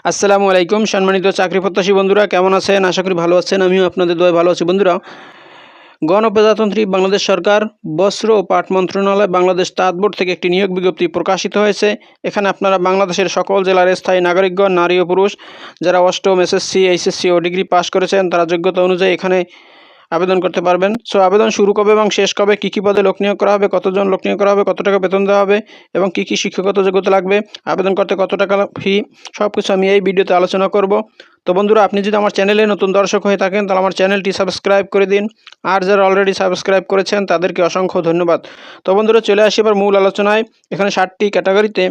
আসসালামু আলাইকুম সম্মানিত চাকরি প্রত্যাশী বন্ধুরা, কেমন আছেন? আশা করি ভালো আছেন। আমিও আপনাদের দোয়ায় ভালো আছি। বন্ধুরা, গণপ্রজাতন্ত্রী বাংলাদেশ সরকার বস্ত্র ও পাট মন্ত্রণালয় বাংলাদেশ তাঁত বোর্ড থেকে একটি নিয়োগ বিজ্ঞপ্তি প্রকাশিত হয়েছে। এখানে আপনারা বাংলাদেশের সকল জেলার স্থায়ী নাগরিকগণ, নারী ও পুরুষ যারা অষ্টম, এসএসসি, এইচএসসি ও ডিগ্রি পাস করেছেন তারা যোগ্যতা অনুযায়ী এখানে আবেদন করতে পারবেন। সো আবেদন শুরু কবে এবং শেষ কবে, কী কী পদে লোক নিয়োগ করা হবে, কতজন লোক নিয়োগ করা হবে, কত টাকা বেতন দেওয়া হবে এবং কী কী শিক্ষাগত যোগ্যতা লাগবে, আবেদন করতে কত টাকা ফি, সব কিছু আমি এই ভিডিওতে আলোচনা করব। তো বন্ধুরা, আপনি যদি আমার চ্যানেলে নতুন দর্শক হয়ে থাকেন তাহলে আমার চ্যানেলটি সাবস্ক্রাইব করে দিন, আর যারা অলরেডি সাবস্ক্রাইব করেছেন তাদেরকে অসংখ্য ধন্যবাদ। তো বন্ধুরা, চলে আসি এবার মূল আলোচনায়। এখানে 7টি ক্যাটাগরিতে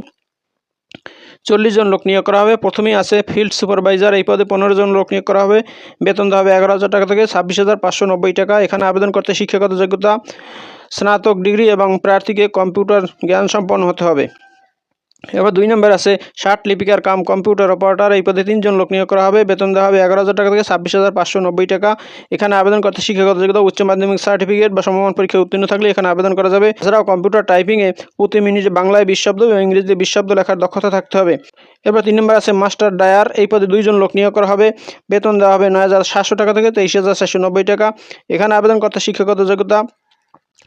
40 জন লোক নিয়োগ করা হবে। প্রথমেই আছে ফিল্ড সুপারভাইজার, এই পদে 15 জন লোক নিয়োগ করা হবে। বেতন দেওয়া হবে 11,000 টাকা থেকে 26,590 টাকা। এখানে আবেদন করতে শিক্ষাগত যোগ্যতা স্নাতক ডিগ্রি এবং প্রার্থীকে কম্পিউটার জ্ঞান সম্পন্ন হতে হবে। এবার 2 নম্বর আছে ষাট লিপিকার কাম কম্পিউটার অপারেটর, এই পদে 3 জন লোক নিয়োগ করা হবে। বেতন দেওয়া হবে 11,000 টাকা থেকে 26,590 টাকা। এখানে আবেদন করতে শিক্ষাগত যোগ্যতা উচ্চ মাধ্যমিক সার্টিফিকেট বা সমমান পরীক্ষায় উত্তীর্ণ থাকলে এখানে আবেদন করা যাবে। এছাড়াও কম্পিউটার টাইপিংয়ে প্রতি মিনিটে বাংলায় 20 শব্দ এবং ইংরেজিতে 20 শব্দ লেখার দক্ষতা থাকতে হবে। এবার 3 নম্বর আছে মাস্টার ডায়ার, এই পদে 2 জন লোক নিয়োগ করা হবে। বেতন দেওয়া হবে 9,700 টাকা থেকে 23,490 টাকা। এখানে আবেদন করতে শিক্ষাগত যোগ্যতা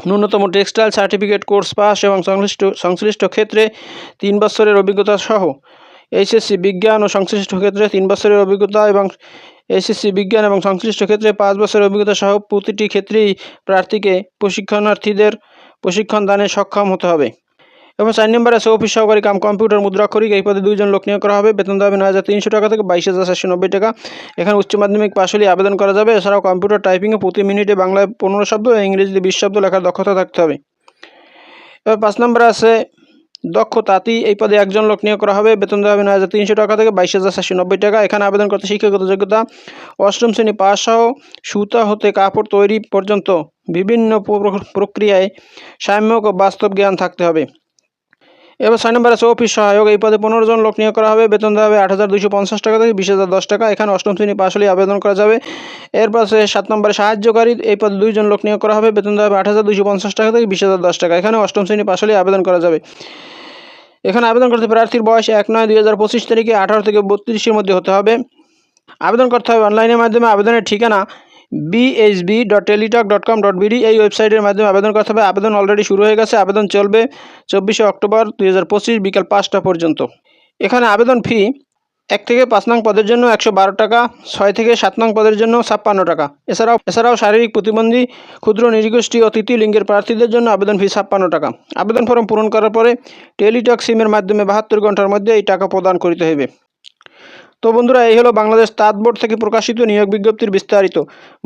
ন্যূনতম টেক্সটাইল সার্টিফিকেট কোর্স পাস এবং সংশ্লিষ্ট ক্ষেত্রে 3 বছরের অভিজ্ঞতা সহ এইচএসসি বিজ্ঞান ও সংশ্লিষ্ট ক্ষেত্রে 3 বছরের অভিজ্ঞতা এবং এইচএসসি বিজ্ঞান এবং সংশ্লিষ্ট ক্ষেত্রে 5 বছরের অভিজ্ঞতা সহ প্রতিটি ক্ষেত্রেই প্রার্থীকে প্রশিক্ষণার্থীদের প্রশিক্ষণ দানে সক্ষম হতে হবে। এবং 4 নম্বর আছে অফিস সহকারী কাম কম্পিউটার মুদ্রাক্ষরিক, এই পদে 2 জন লোক নিয়োগ করা হবে। বেতন দেওয়া হবে 9,300 টাকা থেকে 22,490 টাকা। এখানে উচ্চ মাধ্যমিক পাশ হলে আবেদন করা যাবে। এছাড়াও কম্পিউটার টাইপিংয়ে প্রতি মিনিটে বাংলায় 15 শব্দ এবং ইংরেজিতে 20 শব্দ লেখার দক্ষতা থাকতে হবে। এবার 5 নম্বরে আছে দক্ষ তাঁতি, এই পদে 1 জন লোক নিয়োগ করা হবে। বেতন দেওয়া হবে 9,300 টাকা থেকে 22,490 টাকা। এখানে আবেদন করতে শিক্ষাগত যোগ্যতা অষ্টম শ্রেণী পাস সহ সুতা হতে কাপড় তৈরি পর্যন্ত বিভিন্ন প্রক্রিয়ায় সাম্যক ও বাস্তব জ্ঞান থাকতে হবে। এবার 6 নম্বর আছে অফিস সহায়ক, এই পদে 15 জন লোক নিয়োগ করা হবে। বেতন দেওয়া হবে 8,250 টাকা থেকে 20,010 টাকা। এখানে অষ্টম শ্রেণী পাশ হলে আবেদন করা যাবে। এরপর আছে 7 নম্বরে সাহায্যকারী, এই পদে 2 জন লোক নিয়োগ করা হবে। বেতন দেওয়া হবে 8,250 টাকা থেকে 20,010 টাকা। এখানে অষ্টম শ্রেণী পাশ হলে আবেদন করা যাবে। এখানে আবেদন করতে প্রার্থীর বয়স 1/9/2025 তারিখে 18 থেকে 32-এর মধ্যে হতে হবে। আবেদন করতে হবে অনলাইনের মাধ্যমে। আবেদনের ঠিকানা bhb.teletalk.com.bd, এই ওয়েবসাইটের মাধ্যমে আবেদন করতে হবে। আবেদন অলরেডি শুরু হয়ে গেছে। আবেদন চলবে 24শে অক্টোবর 2025 বিকাল 5টা পর্যন্ত। এখানে আবেদন ফি 1 থেকে 5 নং পদের জন্য 112 টাকা, 6 থেকে 7 নং পদের জন্য 56 টাকা। এছাড়াও শারীরিক প্রতিবন্ধী, ক্ষুদ্র নৃগোষ্ঠী ও তৃতীয় লিঙ্গের প্রার্থীদের জন্য আবেদন ফি 56 টাকা। আবেদন ফর্ম পূরণ করার পরে টেলিটক সিমের মাধ্যমে 72 ঘন্টার মধ্যে এই টাকা প্রদান করতে হবে। তো বন্ধুরা, এই হলো বাংলাদেশ তাঁত বোর্ড থেকে প্রকাশিত নিয়োগ বিজ্ঞপ্তির বিস্তারিত।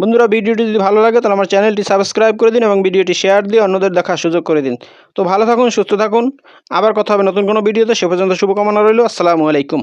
বন্ধুরা, ভিডিওটি যদি ভালো লাগে তাহলে আমার চ্যানেলটি সাবস্ক্রাইব করে দিন এবং ভিডিওটি শেয়ার দিয়ে অন্যদের দেখার সুযোগ করে দিন। তো ভালো থাকুন, সুস্থ থাকুন, আবার কথা হবে নতুন কোনো ভিডিওতে। সে পর্যন্ত শুভকামনা রইল। আসসালামু আলাইকুম।